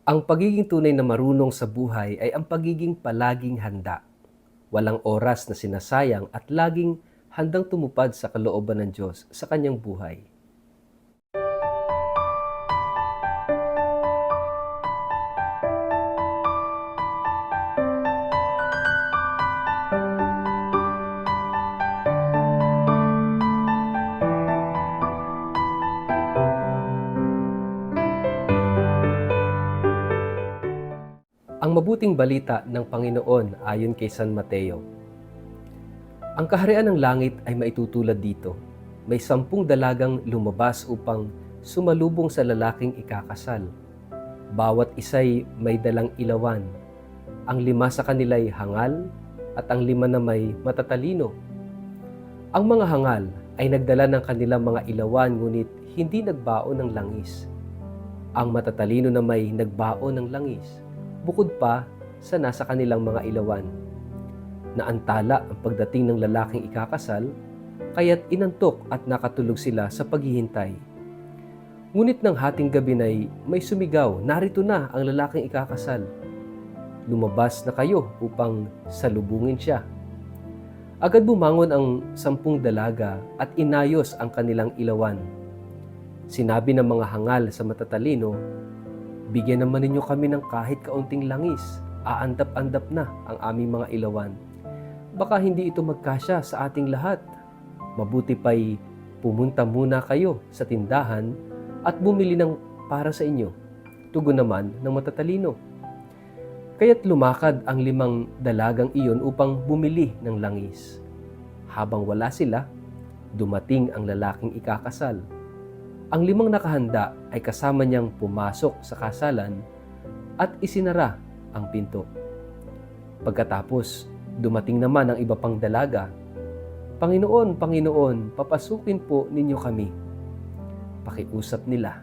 Ang pagiging tunay na marunong sa buhay ay ang pagiging palaging handa. Walang oras na sinasayang at laging handang tumupad sa kalooban ng Diyos sa kanyang buhay. Ang mabuting balita ng Panginoon ayon kay San Mateo. Ang kaharian ng langit ay maitutulad dito. May 10 dalagang lumabas upang sumalubong sa lalaking ikakasal. Bawat isa'y may dalang ilawan. Ang 5 sa kanila'y hangal at ang 5 na may matatalino. Ang mga hangal ay nagdala ng kanilang mga ilawan ngunit hindi nagbaon ng langis. Ang matatalino na may nagbaon ng langis. Bukod pa sa nasa kanilang mga ilawan. Naantala ang pagdating ng lalaking ikakasal, kaya't inantok at nakatulog sila sa paghihintay. Ngunit ng hating gabi may sumigaw, narito na ang lalaking ikakasal. Lumabas na kayo upang salubungin siya. Agad bumangon ang 10 dalaga at inayos ang kanilang ilawan. Sinabi ng mga hangal sa matatalino, bigyan naman ninyo kami ng kahit kaunting langis. Aandap-andap na ang aming mga ilawan. Baka hindi ito magkasya sa ating lahat. Mabuti pa'y pumunta muna kayo sa tindahan at bumili ng para sa inyo. Tugon naman ng matatalino. Kaya't lumakad ang 5 dalagang iyon upang bumili ng langis. Habang wala sila, dumating ang lalaking ikakasal. Ang 5 nakahanda ay kasama niyang pumasok sa kasalan at isinara ang pinto. Pagkatapos, dumating naman ang iba pang dalaga. Panginoon, Panginoon, papasukin po ninyo kami. Pakiusap nila.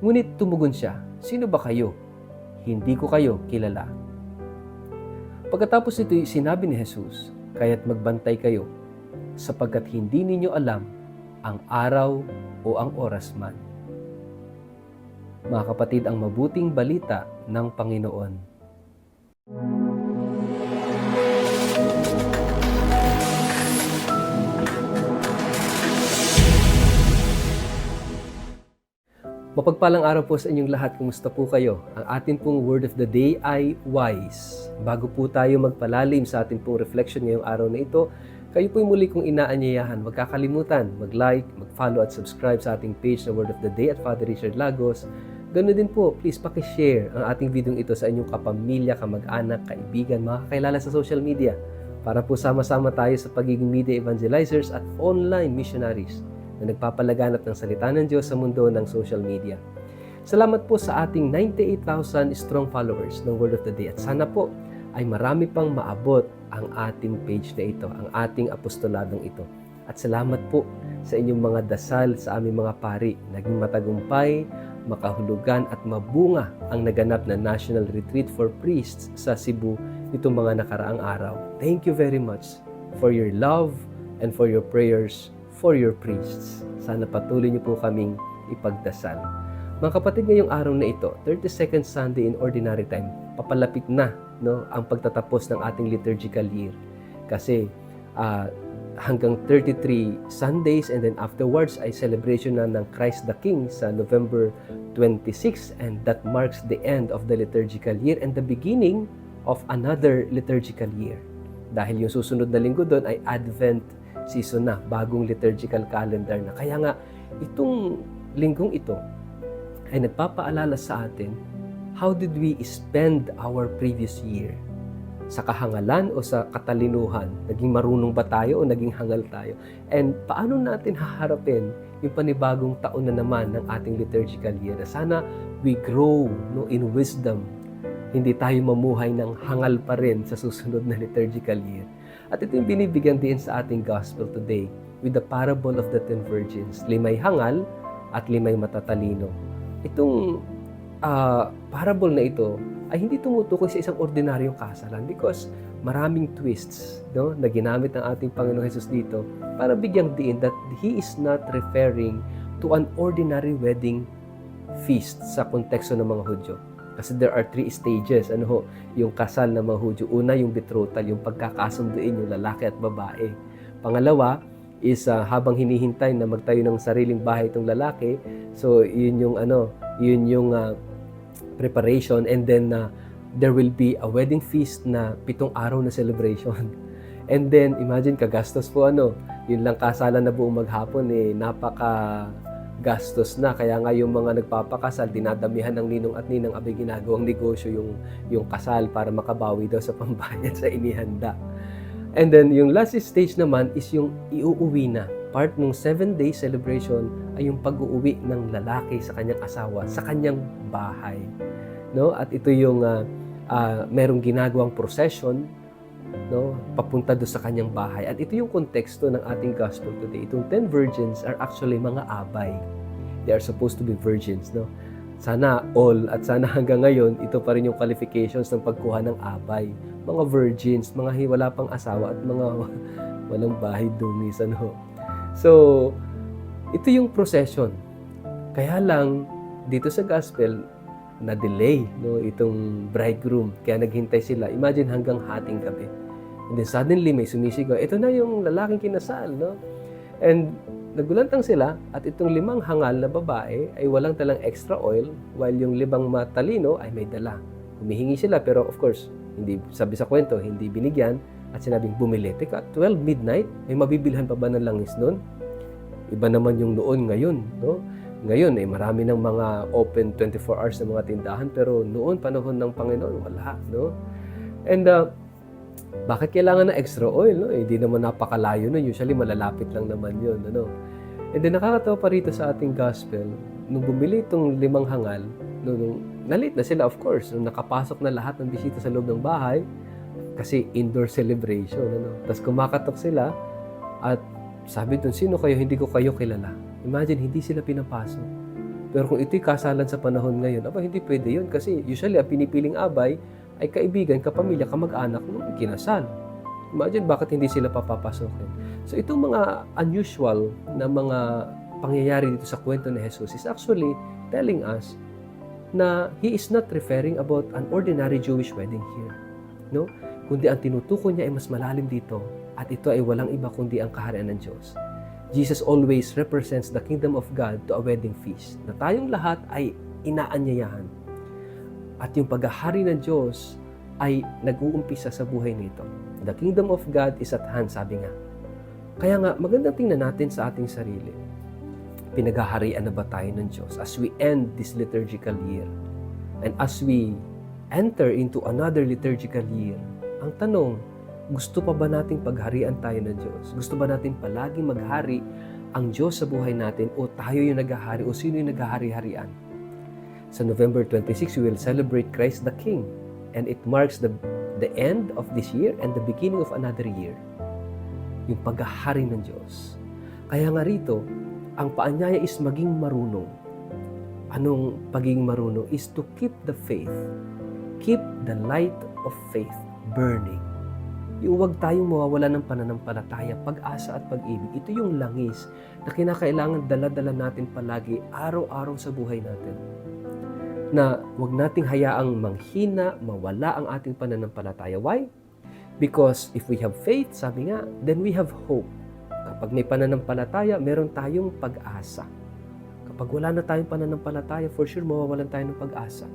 Ngunit tumugon siya, sino ba kayo? Hindi ko kayo kilala. Pagkatapos ito'y sinabi ni Jesus, kaya't magbantay kayo, sapagkat hindi ninyo alam ang araw o ang oras man. Mga kapatid, ang mabuting balita ng Panginoon. Mapagpalang araw po sa inyong lahat. Kumusta po kayo? Ang atin pong word of the day ay wise. Bago po tayo magpalalim sa atin pong reflection ngayong araw na ito, kayo po'y muli kong inaanyayahan. Huwag kakalimutan mag-like, mag-follow at subscribe sa ating page na Word of the Day at Father Richard Lagos. Ganoon din po, please pakishare ang ating video ito sa inyong kapamilya, kamag-anak, kaibigan, mga kakilala sa social media para po sama-sama tayo sa pagiging media evangelizers at online missionaries na nagpapalaganap ng salita ng Diyos sa mundo ng social media. Salamat po sa ating 98,000 strong followers ng Word of the Day at sana po ay marami pang maabot ang ating page na ito, ang ating apostoladong ito. At salamat po sa inyong mga dasal sa aming mga pari. Naging matagumpay, makahulugan at mabunga ang naganap na National Retreat for Priests sa Cebu nitong mga nakaraang araw. Thank you very much for your love and for your prayers for your priests. Sana patuloy niyo po kaming ipagdasal. Mga kapatid, ngayong araw na ito, 32nd Sunday in Ordinary Time, papalapit na ang pagtatapos ng ating liturgical year. Kasi hanggang 33 Sundays and then afterwards ay celebration na ng Christ the King sa November 26 and that marks the end of the liturgical year and the beginning of another liturgical year. Dahil yung susunod na linggo doon ay Advent season na, bagong liturgical calendar na. Kaya nga, itong linggong ito ay nagpapaalala sa atin, how did we spend our previous year? Sa kahangalan o sa katalinuhan? Naging marunong ba tayo o naging hangal tayo? And paano natin haharapin yung panibagong taon na naman ng ating liturgical year? Sana we grow in wisdom. Hindi tayo mamuhay ng hangal pa rin sa susunod na liturgical year. At ito yung binibigyan din sa ating gospel today with the parable of the 10 virgins. 5 hangal at 5 matatalino. Itong parable na ito ay hindi tumutukoy sa isang ordinaryong kasalan because maraming twists na ginamit ng ating Panginoon Jesus dito para bigyang diin that He is not referring to an ordinary wedding feast sa konteksto ng mga Hudyo. Kasi there are 3 stages. Ano ho? Yung kasal ng mga Hudyo. Una, yung betrothal, yung pagkakasunduin yung lalaki at babae. Pangalawa is habang hinihintay na magtayo ng sariling bahay itong lalaki, so yun yung preparation, and then there will be a wedding feast na 7 araw na celebration. And then imagine kagastos po yun lang kasalan na buong maghapon napaka gastos na. Kaya nga yung mga nagpapakasal, dinadamihan ng ninong at ninang, abay ginagawang negosyo yung kasal para makabawi daw sa pambayad sa inihanda. And then yung last stage naman is yung iuuwi na. Part ng 7-day celebration ay yung pag-uuwi ng lalaki sa kanyang asawa, sa kanyang bahay. No? At ito yung merong ginagawang procession, papunta doon sa kanyang bahay. At ito yung konteksto ng ating gospel today. Itong 10 virgins are actually mga abay. They are supposed to be virgins. Sana all, at sana hanggang ngayon, ito pa rin yung qualifications ng pagkuha ng abay. Mga virgins, mga wala pang asawa, at mga walang bahay dumis. So, ito yung procession. Kaya lang, dito sa gospel, na-delay itong bridegroom. Kaya naghintay sila. Imagine hanggang hating gabi. And then suddenly may sumisigaw, ito na yung lalaking kinasal. And nagulantang sila, at itong 5 hangal na babae ay walang talang extra oil, while yung 5 matalino ay may dala. Humihingi sila, pero of course, hindi, sabi sa kwento, hindi binigyan, at sinabing bumili. Teka, 12 midnight, may mabibilhan pa ba ng langis nun? Iba naman yung noon ngayon. Ngayon, marami ng mga open 24 hours na mga tindahan, pero noon, panahon ng Panginoon, wala. And bakit kailangan na extra oil? Hindi naman napakalayo nun. Usually, malalapit lang naman yun. And then, nakakatawa pa rito sa ating gospel, nung bumili itong 5 hangal, nung nalit na sila, of course, nung nakapasok na lahat ng bisita sa loob ng bahay, kasi indoor celebration. Tapos kumakatok sila, at sabi dun, sino kayo? Hindi ko kayo kilala. Imagine, hindi sila pinapasok. Pero kung ito'y kasalan sa panahon ngayon, hindi pwede yun. Kasi usually, ang pinipiling abay ay kaibigan, kapamilya, kamag-anak ng kinasal. Imagine, bakit hindi sila papapasokin? So, itong mga unusual na mga pangyayari dito sa kwento ni Jesus is actually telling us na He is not referring about an ordinary Jewish wedding here. Kundi ang tinutukoy niya ay mas malalim dito. At ito ay walang iba kundi ang kaharian ng Diyos. Jesus always represents the kingdom of God to a wedding feast, na tayong lahat ay inaanyayahan. At yung paghahari ng Diyos ay nag-uumpisa sa buhay nito. The kingdom of God is at hand, sabi nga. Kaya nga, magandang tingnan natin sa ating sarili. Pinaghaharian na ba tayo ng Diyos as we end this liturgical year? And as we enter into another liturgical year, ang tanong, gusto pa ba nating pagharian tayo ng Diyos? Gusto ba natin palaging maghari ang Diyos sa buhay natin, o tayo yung naghahari, o sino yung naghahari-harian? Sa November 26, we will celebrate Christ the King, and it marks the end of this year and the beginning of another year. Yung paghahari ng Diyos. Kaya nga rito, ang paanyaya is maging marunong. Anong pagiging marunong? Is to keep the faith. Keep the light of faith burning. Yung huwag tayong mawawala ng pananampalataya, pag-asa at pag-ibig. Ito yung langis na kinakailangan dala-dala natin palagi, araw-araw sa buhay natin. Na huwag nating hayaang manghina, mawala ang ating pananampalataya. Why? Because if we have faith, sabi nga, then we have hope. Kapag may pananampalataya, meron tayong pag-asa. Kapag wala na tayong pananampalataya, for sure mawawalan tayo ng pag-asa.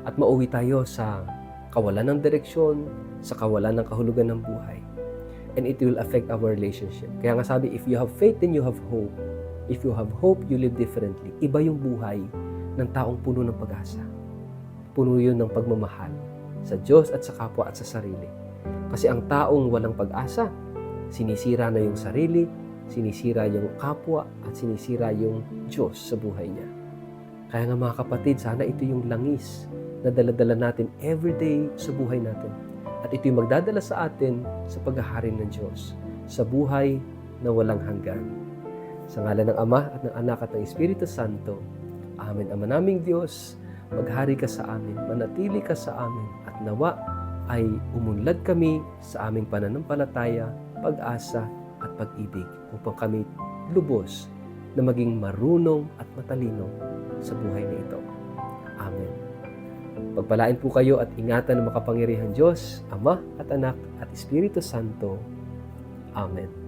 At mauwi tayo sa kawalan ng direksyon, sa kawalan ng kahulugan ng buhay. And it will affect our relationship. Kaya nga sabi, if you have faith, then you have hope. If you have hope, you live differently. Iba yung buhay ng taong puno ng pag-asa. Puno yun ng pagmamahal sa Diyos at sa kapwa at sa sarili. Kasi ang taong walang pag-asa, sinisira na yung sarili, sinisira yung kapwa, at sinisira yung Diyos sa buhay niya. Kaya nga mga kapatid, sana ito yung langis na dala-dala natin everyday sa buhay natin. At ito yung magdadala sa atin sa paghahari ng Diyos, sa buhay na walang hanggan. Sa ngalan ng Ama at ng Anak at ng Espiritu Santo. Amen. Ama naming Diyos, maghari ka sa amin, manatili ka sa amin, at nawa ay umunlad kami sa aming pananampalataya, pag-asa at pag-ibig upang kami lubos na maging marunong at matalino sa buhay na ito. Amen. Pagpalain po kayo at ingatan ng makapangyarihan Diyos, Ama at Anak at Espiritu Santo. Amen.